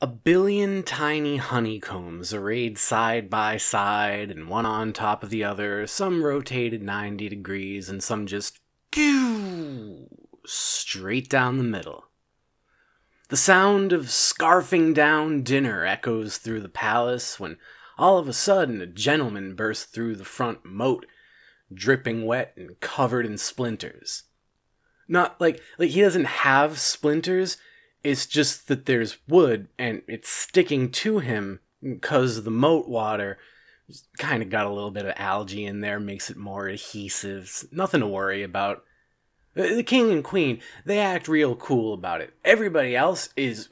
A billion tiny honeycombs arrayed side by side and one on top of the other, some rotated 90 degrees and some just straight down the middle. The sound of scarfing down dinner echoes through the palace when all of a sudden a gentleman bursts through the front moat, dripping wet and covered in splinters. Not like he doesn't have splinters. It's just that there's wood, and it's sticking to him because the moat water kind of got a little bit of algae in there, makes it more adhesive. Nothing to worry about. The king and queen, they act real cool about it. Everybody else is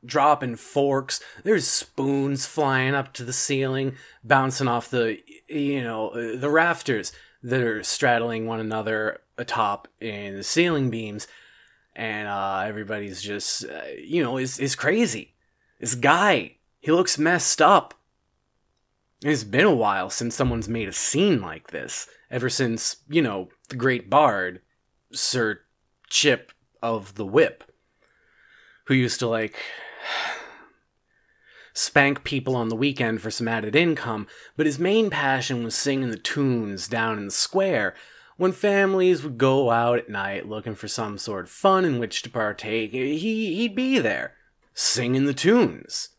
dropping forks. There's spoons flying up to the ceiling, bouncing off the rafters that are straddling one another atop in the ceiling beams. And everybody's just, is crazy. This guy, he looks messed up. It's been a while since someone's made a scene like this. Ever since, the great bard, Sir Chip of the Whip, who used to, spank people on the weekend for some added income, but his main passion was singing the tunes down in the square, when families would go out at night looking for some sort of fun in which to partake. He'd be there, singing the tunes.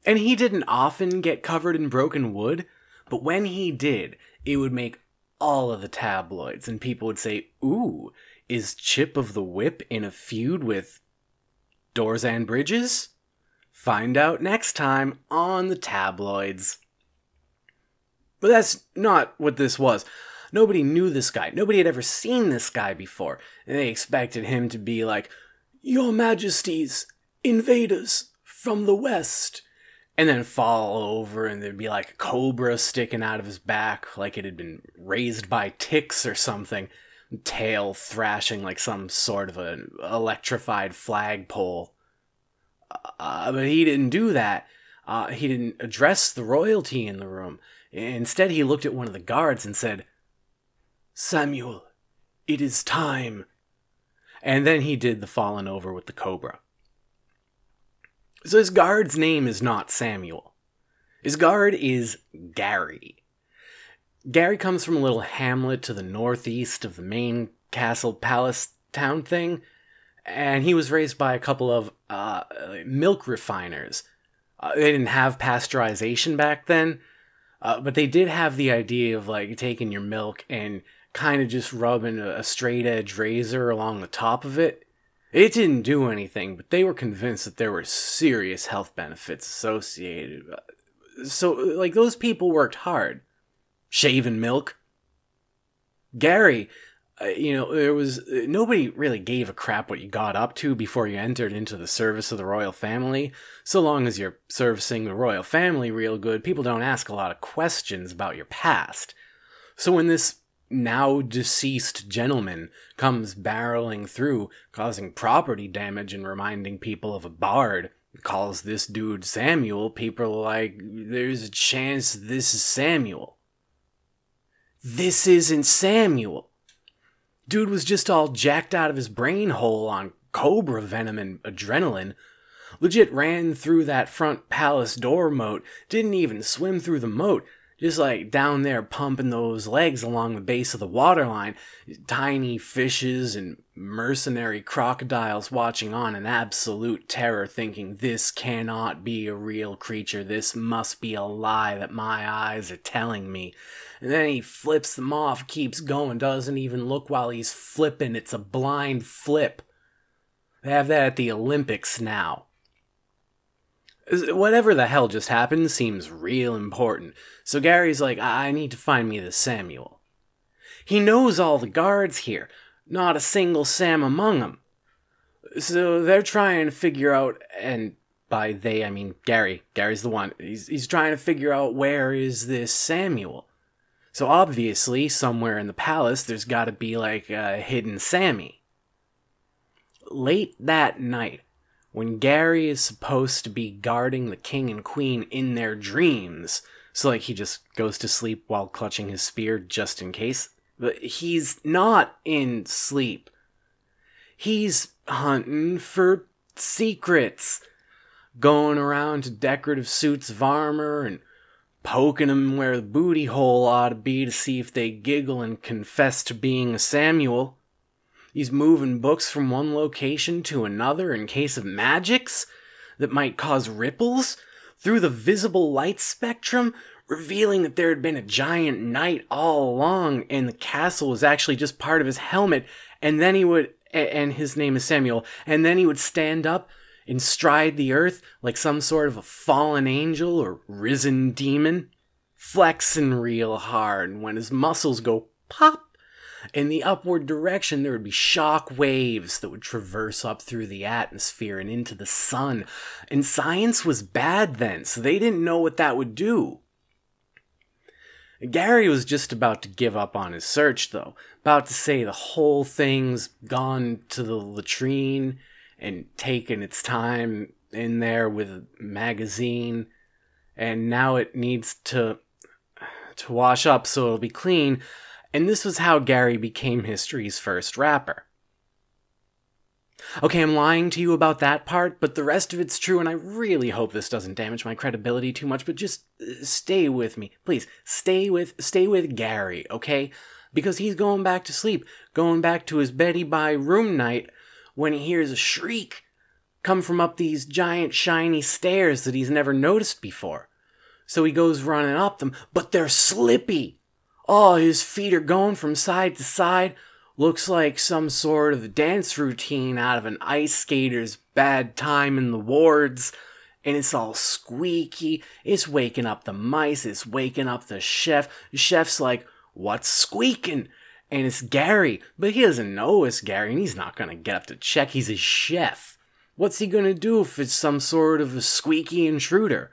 And he didn't often get covered in broken wood, but when he did, it would make all of the tabloids, and people would say, "Ooh, is Chip of the Whip in a feud with Doors and Bridges?" Find out next time on the tabloids. But that's not what this was. Nobody knew this guy. Nobody had ever seen this guy before. And they expected him to be like, "Your Majesties, invaders from the west." And then fall over and there'd be like a cobra sticking out of his back like it had been raised by ticks or something. Tail thrashing like some sort of an electrified flagpole. But he didn't do that. He didn't address the royalty in the room. Instead, he looked at one of the guards and said, "Samuel, it is time." And then he did the falling over with the cobra. So his guard's name is not Samuel. His guard is Gary. Gary comes from a little hamlet to the northeast of the main castle palace town thing, and he was raised by a couple of milk refiners. They didn't have pasteurization back then, but they did have the idea of taking your milk and kind of just rubbing a straight edge razor along the top of it. It didn't do anything, but they were convinced that there were serious health benefits associated. So, those people worked hard. Shaving milk. Gary, there was nobody really gave a crap what you got up to before you entered into the service of the royal family. So long as you're servicing the royal family real good, people don't ask a lot of questions about your past. So when this now deceased gentleman comes barreling through, causing property damage and reminding people of a bard, calls this dude Samuel, people are like, "There's a chance this is Samuel." This isn't Samuel. Dude was just all jacked out of his brain hole on cobra venom and adrenaline. Legit ran through that front palace door moat, didn't even swim through the moat, just down there pumping those legs along the base of the waterline. Tiny fishes and mercenary crocodiles watching on in absolute terror, thinking, "This cannot be a real creature. This must be a lie that my eyes are telling me." And then he flips them off, keeps going, doesn't even look while he's flipping. It's a blind flip. They have that at the Olympics now. Whatever the hell just happened seems real important. So Gary's like, "I need to find me this Samuel." He knows all the guards here. Not a single Sam among them. So they're trying to figure out, and by they I mean Gary. Gary's the one. He's trying to figure out, where is this Samuel? So obviously, somewhere in the palace, there's got to be a hidden Sammy. Late that night, when Gary is supposed to be guarding the king and queen in their dreams, so he just goes to sleep while clutching his spear just in case, but he's not in sleep. He's hunting for secrets. going around to decorative suits of armor and poking 'em where the booty hole ought to be to see if they giggle and confess to being a Samuel. He's moving books from one location to another in case of magics that might cause ripples through the visible light spectrum, revealing that there had been a giant knight all along and the castle was actually just part of his helmet, and then he would, and his name is Samuel, and then he would stand up and stride the earth like some sort of a fallen angel or risen demon, flexing real hard, and when his muscles go pop in the upward direction, there would be shock waves that would traverse up through the atmosphere and into the sun. And science was bad then, so they didn't know what that would do. Gary was just about to give up on his search, though. About to say the whole thing's gone to the latrine and taken its time in there with a magazine, and now it needs to wash up so it'll be clean. And this was how Gary became history's first rapper. Okay, I'm lying to you about that part, but the rest of it's true, and I really hope this doesn't damage my credibility too much, but just stay with me. Please, stay with Gary, okay? Because he's going back to sleep, going back to his Betty by room night, when he hears a shriek come from up these giant shiny stairs that he's never noticed before. So he goes running up them, but they're slippy. Oh, his feet are going from side to side. Looks like some sort of dance routine out of an ice skater's bad time in the wards. And it's all squeaky. It's waking up the mice. It's waking up the chef. The chef's like, "What's squeaking?" And it's Gary. But he doesn't know it's Gary, and he's not going to get up to check. He's a chef. What's he going to do if it's some sort of a squeaky intruder?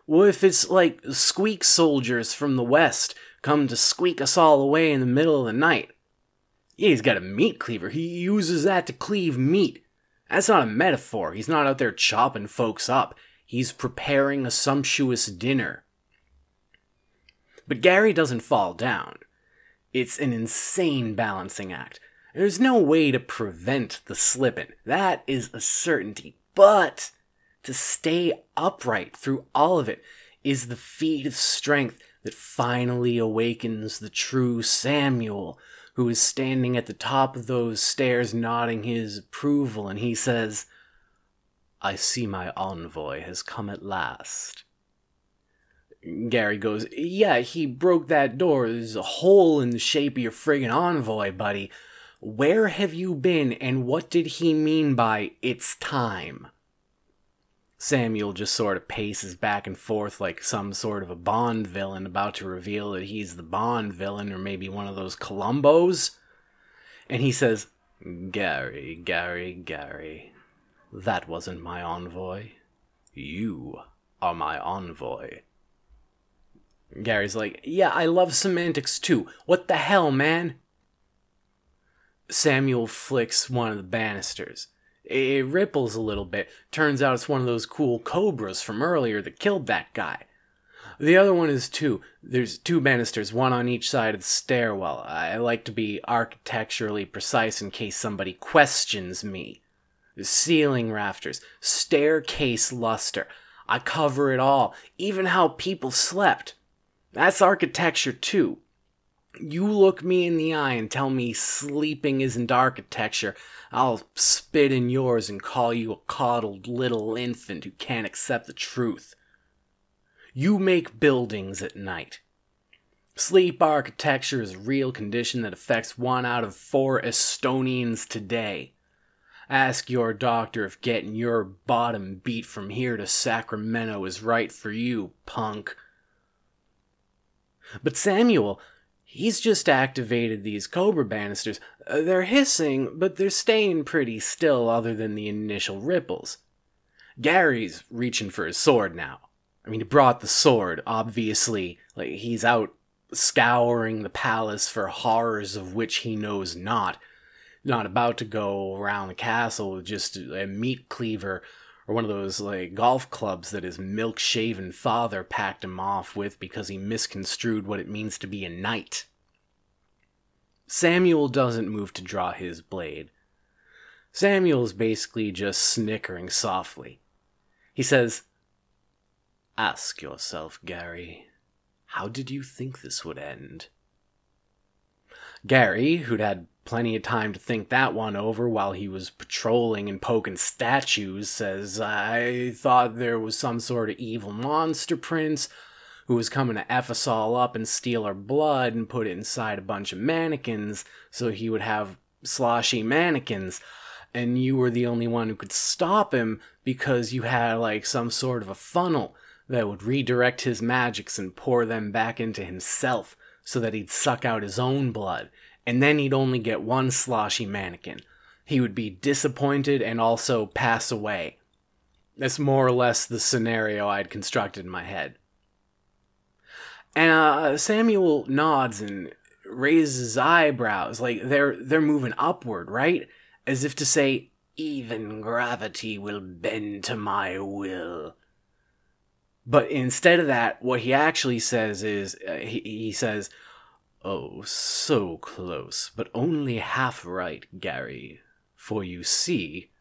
What if it's like squeak soldiers from the West come to squeak us all away in the middle of the night? Yeah, he's got a meat cleaver. He uses that to cleave meat. That's not a metaphor. He's not out there chopping folks up. He's preparing a sumptuous dinner. But Gary doesn't fall down. It's an insane balancing act. There's no way to prevent the slipping. That is a certainty. But to stay upright through all of it is the feat of strength that finally awakens the true Samuel, who is standing at the top of those stairs nodding his approval, and he says, "I see my envoy has come at last." Gary goes, "Yeah, he broke that door. There's a hole in the shape of your friggin' envoy, buddy. Where have you been, and what did he mean by 'it's time'?" Samuel just sort of paces back and forth like some sort of a Bond villain about to reveal that he's the Bond villain, or maybe one of those Columbos. And he says, Gary, that wasn't my envoy. You are my envoy." Gary's like, "Yeah, I love semantics too. What the hell, man?" Samuel flicks one of the banisters. It ripples a little bit. Turns out it's one of those cool cobras from earlier that killed that guy. The other one is two. There's two banisters, one on each side of the stairwell. I like to be architecturally precise in case somebody questions me. The ceiling rafters, staircase luster. I cover it all, even how people slept. That's architecture too. You look me in the eye and tell me sleeping isn't architecture, I'll spit in yours and call you a coddled little infant who can't accept the truth. You make buildings at night. Sleep architecture is a real condition that affects 1 out of 4 Estonians today. Ask your doctor if getting your bottom beat from here to Sacramento is right for you, punk. But Samuel, he's just activated these cobra banisters. They're hissing, but they're staying pretty still other than the initial ripples. Gary's reaching for his sword now. I mean, he brought the sword, obviously. Like, he's out scouring the palace for horrors of which he knows not. Not about to go around the castle with just a meat cleaver or one of those like golf clubs that his milk-shaven father packed him off with because he misconstrued what it means to be a knight. Samuel doesn't move to draw his blade. Samuel's basically just snickering softly. He says, "Ask yourself, Gary, how did you think this would end?" Gary, who'd had plenty of time to think that one over while he was patrolling and poking statues, says, "I thought there was some sort of evil monster prince who was coming to F us all up and steal our blood and put it inside a bunch of mannequins so he would have sloshy mannequins. And you were the only one who could stop him because you had like some sort of a funnel that would redirect his magics and pour them back into himself so that he'd suck out his own blood. And then he'd only get one sloshy mannequin. He would be disappointed and also pass away." That's more or less the scenario I'd constructed in my head. And Samuel nods and raises his eyebrows like they're moving upward, right? As if to say, "Even gravity will bend to my will." But instead of that, what he actually says is, he says, "Oh, so close, but only half right, Gary, for you see..."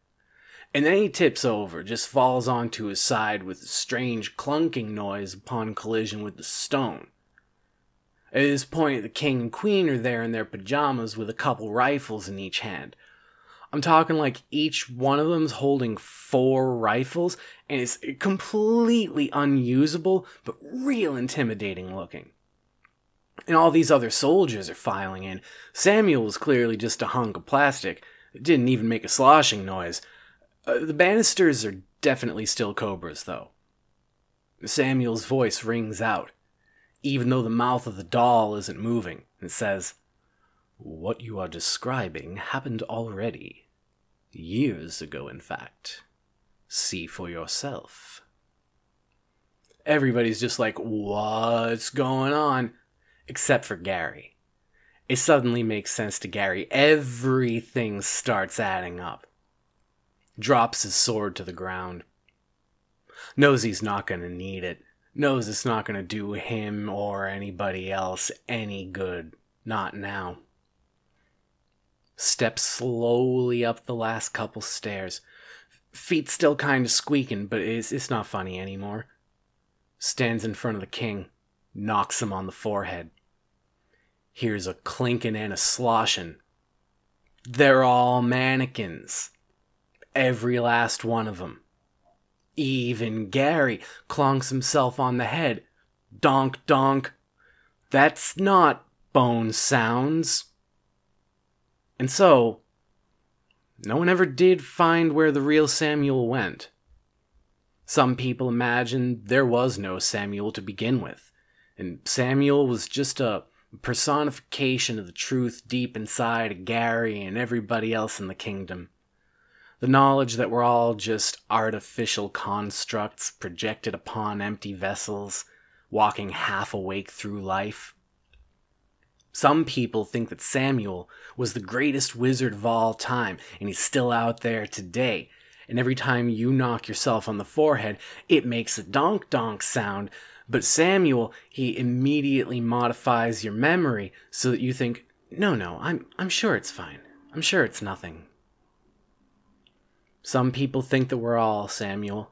And then he tips over, just falls onto his side with a strange clunking noise upon collision with the stone. At this point, the king and queen are there in their pajamas with a couple rifles in each hand. I'm talking like each one of them's holding 4 rifles, and it's completely unusable, but real intimidating looking. And all these other soldiers are filing in. Samuel was clearly just a hunk of plastic. It didn't even make a sloshing noise. The banisters are definitely still cobras, though. Samuel's voice rings out, even though the mouth of the doll isn't moving. It says, "What you are describing happened already. Years ago, in fact. See for yourself." Everybody's just like, what's going on? Except for Gary. It suddenly makes sense to Gary. Everything starts adding up. Drops his sword to the ground. Knows he's not going to need it. Knows it's not going to do him or anybody else any good. Not now. Steps slowly up the last couple stairs. Feet still kind of squeaking, but it's not funny anymore. Stands in front of the king. Knocks him on the forehead. Here's a clinking and a sloshing. They're all mannequins. Every last one of them. Even Gary clonks himself on the head. Donk, donk. That's not bone sounds. And so, no one ever did find where the real Samuel went. Some people imagine there was no Samuel to begin with, and Samuel was just a personification of the truth deep inside of Gary and everybody else in the kingdom. The knowledge that we're all just artificial constructs projected upon empty vessels, walking half awake through life. Some people think that Samuel was the greatest wizard of all time, and he's still out there today. And every time you knock yourself on the forehead, it makes a donk-donk sound. But Samuel, he immediately modifies your memory so that you think, no, I'm sure it's fine. I'm sure it's nothing. Some people think that we're all Samuel.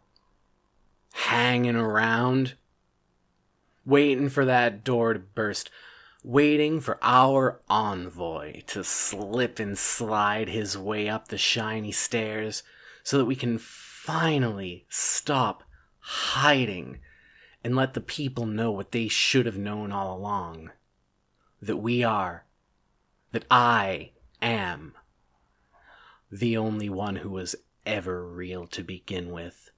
Hanging around. Waiting for that door to burst. Waiting for our envoy to slip and slide his way up the shiny stairs so that we can finally stop hiding and let the people know what they should have known all along. That I am the only one who was ever real to begin with.